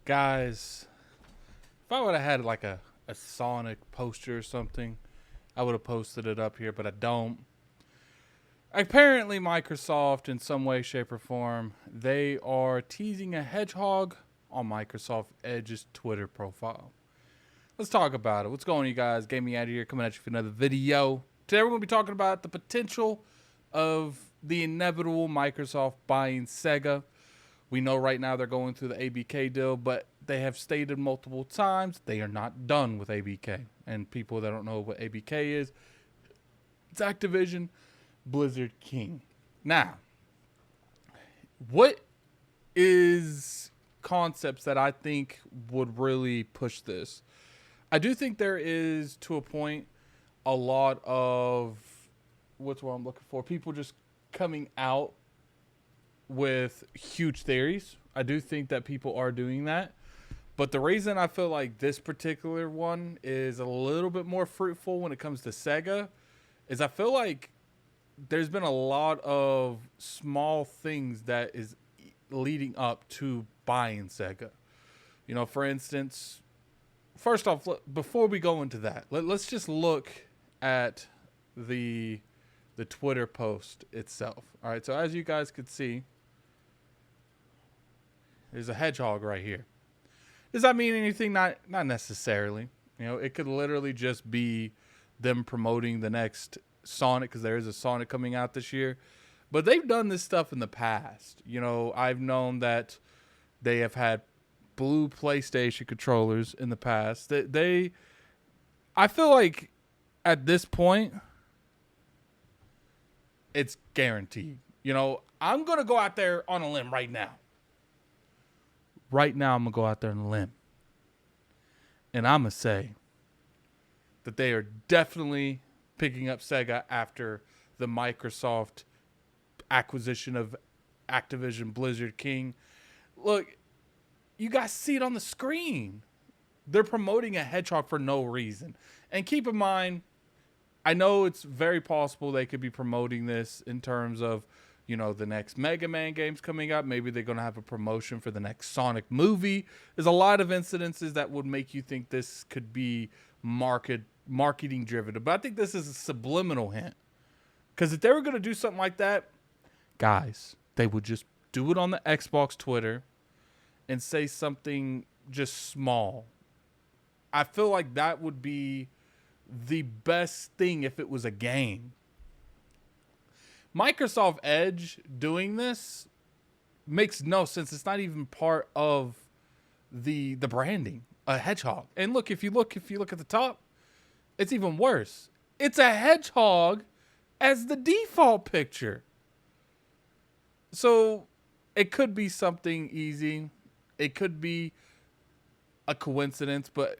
Guys, if I would have had like a Sonic poster or something, I would have posted it up here, but I don't. Apparently, Microsoft, in some way, shape, or form, they are teasing a hedgehog on Microsoft Edge's Twitter profile. Let's talk about it. What's going on, you guys? Gaming out here coming at you for another video. Today, we're going to be talking about the potential of the inevitable Microsoft buying Sega. We know right now they're going through the ABK deal, but they have stated multiple times they are not done with ABK. And people that don't know what ABK is, it's Activision Blizzard King. Now, what is concepts that I think would really push this? I do think there is, to a point, a lot of what's what I'm looking for. People just coming out with huge theories. I do think that people are doing that. But the reason I feel like this particular one is a little bit more fruitful when it comes to Sega is I feel like there's been a lot of small things that is leading up to buying Sega. You know, for instance, first off, before we go into that, let's just look at the Twitter post itself. All right, so as you guys could see, there's a hedgehog right here. Does that mean anything? Not necessarily. You know, it could literally just be them promoting the next Sonic, because there is a Sonic coming out this year. But they've done this stuff in the past. You know, I've known that they have had blue PlayStation controllers in the past. I feel like at this point, it's guaranteed. You know, I'm going to go out there on a limb right now. Right now, I'm going to go out there on a limb. And I'm going to say that they are definitely picking up Sega after the Microsoft acquisition of Activision Blizzard King. Look, you guys see it on the screen. They're promoting a hedgehog for no reason. And keep in mind, I know it's very possible they could be promoting this in terms of, you know, the next Mega Man game's coming up. Maybe they're going to have a promotion for the next Sonic movie. There's a lot of incidences that would make you think this could be marketing driven. But I think this is a subliminal hint. Because if they were going to do something like that, guys, they would just do it on the Xbox Twitter and say something just small. I feel like that would be the best thing if it was a game. Microsoft Edge doing this makes no sense. It's not even part of the branding. A hedgehog. And look, if you look at the top, it's even worse. It's a hedgehog as the default picture. So it could be something easy. It could be a coincidence, but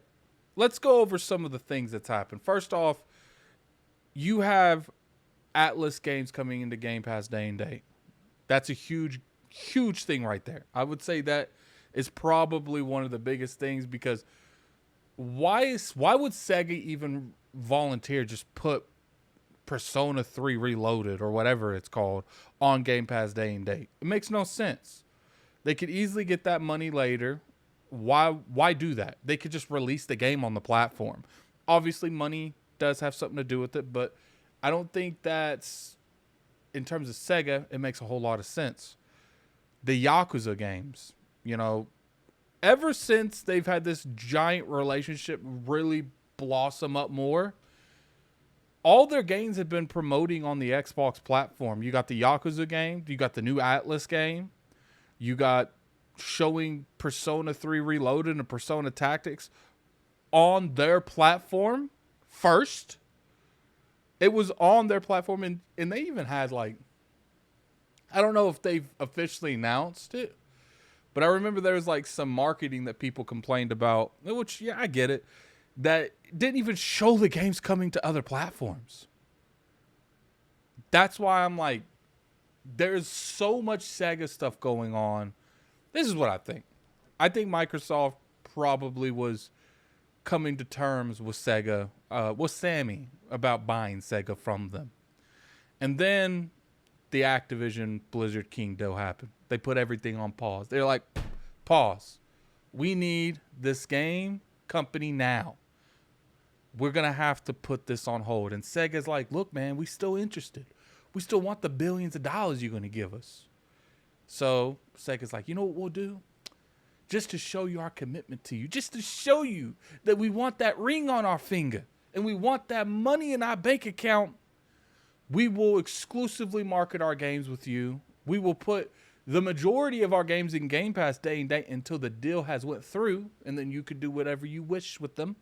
let's go over some of the things that's happened. First off, you have Atlas games coming into Game Pass day and date. That's a huge thing right there. I would say that is probably one of the biggest things, because why would Sega even volunteer just put Persona 3 Reloaded or whatever it's called on Game Pass day and date? It makes no sense. They could easily get that money later. Why do that? They could just release the game on the platform. Obviously, money does have something to do with it, but I don't think that's, in terms of Sega, it makes a whole lot of sense. The Yakuza games, you know, ever since they've had this giant relationship really blossom up more, all their games have been promoting on the Xbox platform. You got the Yakuza game, you got the new Atlas game, you got showing Persona 3 Reloaded and Persona Tactics on their platform first. It was on their platform, and they even had, like, I don't know if they've officially announced it, but I remember there was like some marketing that people complained about, which, yeah, I get it, that didn't even show the games coming to other platforms. That's why I'm like, there's so much Sega stuff going on. This is what I think. I think Microsoft probably was coming to terms with Sega, with Sammy, about buying Sega from them. And then the Activision Blizzard King deal happened. They put everything on pause. They're like, pause. we need this game company now. We're going to have to put this on hold. And Sega's like, look, man, we still interested. We still want the billions of dollars you're going to give us. So Sega's like, you know what we'll do? Just to show you our commitment to you, just to show you that we want that ring on our finger and we want that money in our bank account, we will exclusively market our games with you. We will put the majority of our games in Game Pass day and date until the deal has went through, and then you could do whatever you wish with them.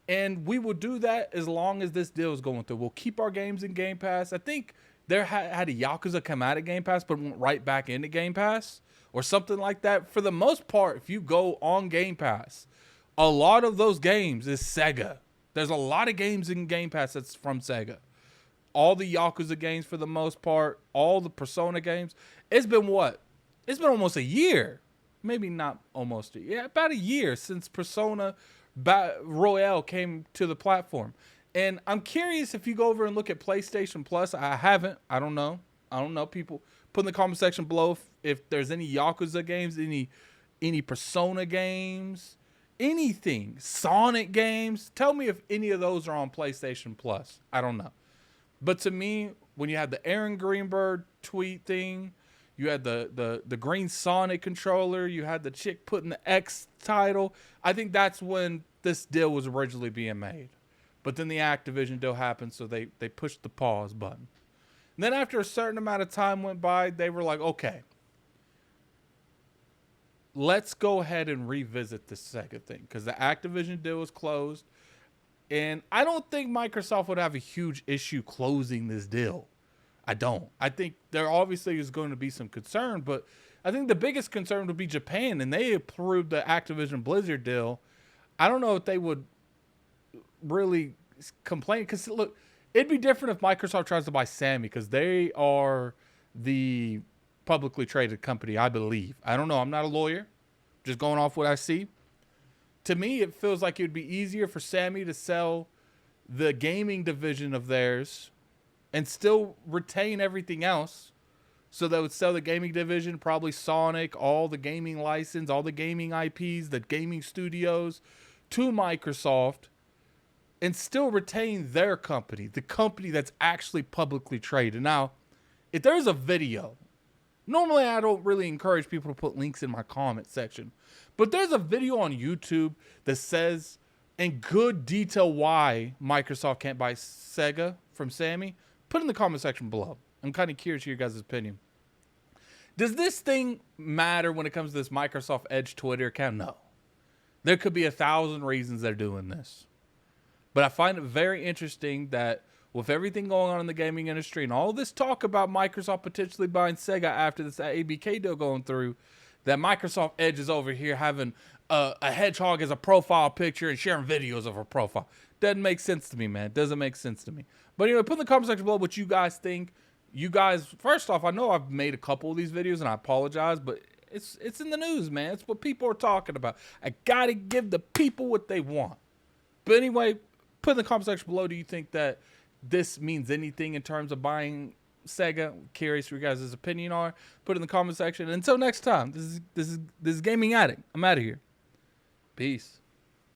And we will do that as long as this deal is going through. We'll keep our games in Game Pass. I think there had a Yakuza come out of Game Pass, but went right back into Game Pass or something like that. For the most part, if you go on Game Pass, a lot of those games is Sega. There's a lot of games in Game Pass that's from Sega. All the Yakuza games for the most part, all the Persona games. It's been what? It's been almost a year. Maybe not almost a year. About a year since Persona Royale came to the platform. And I'm curious if you go over and look at PlayStation Plus. I haven't. I don't know. People put in the comment section below if there's any Yakuza games, any Persona games, anything, Sonic games. Tell me if any of those are on PlayStation Plus. I don't know. But to me, when you had the Aaron Greenberg tweet thing, you had the green Sonic controller, you had the chick putting the X title, I think that's when this deal was originally being made. But then the Activision deal happened, so they pushed the pause button. And then after a certain amount of time went by, they were like, okay, let's go ahead and revisit this Sega thing, because the Activision deal was closed. And I don't think Microsoft would have a huge issue closing this deal. I don't. I think there obviously is going to be some concern, but I think the biggest concern would be Japan, and they approved the Activision Blizzard deal. I don't know if they would really complain, because look, it'd be different if Microsoft tries to buy Sammy, because they are the publicly traded company, I believe. I don't know. I'm not a lawyer. Just going off what I see. To me, it feels like it would be easier for Sammy to sell the gaming division of theirs and still retain everything else. So they would sell the gaming division, probably Sonic, all the gaming license, all the gaming IPs, the gaming studios, to Microsoft, and still retain their company, the company that's actually publicly traded. Now, if there's a video, normally I don't really encourage people to put links in my comment section, but there's a video on YouTube that says in good detail why Microsoft can't buy Sega from Sammy. Put it in the comment section below. I'm kind of curious to your guys' opinion. Does this thing matter when it comes to this Microsoft Edge Twitter account? No. There could be 1,000 reasons they're doing this. But I find it very interesting that with everything going on in the gaming industry and all this talk about Microsoft potentially buying Sega after this ABK deal going through, that Microsoft Edge is over here having a hedgehog as a profile picture and sharing videos of her profile. Doesn't make sense to me, man. Doesn't make sense to me. But anyway, put in the comment section below what you guys think. You guys, first off, I know I've made a couple of these videos and I apologize, but it's in the news, man. It's what people are talking about. I gotta give the people what they want. But anyway, put in the comment section below, do you think that this means anything in terms of buying Sega? I'm curious what your guys' opinion are. Put it in the comment section. And until next time, this is Gaming Addict. I'm out of here. Peace.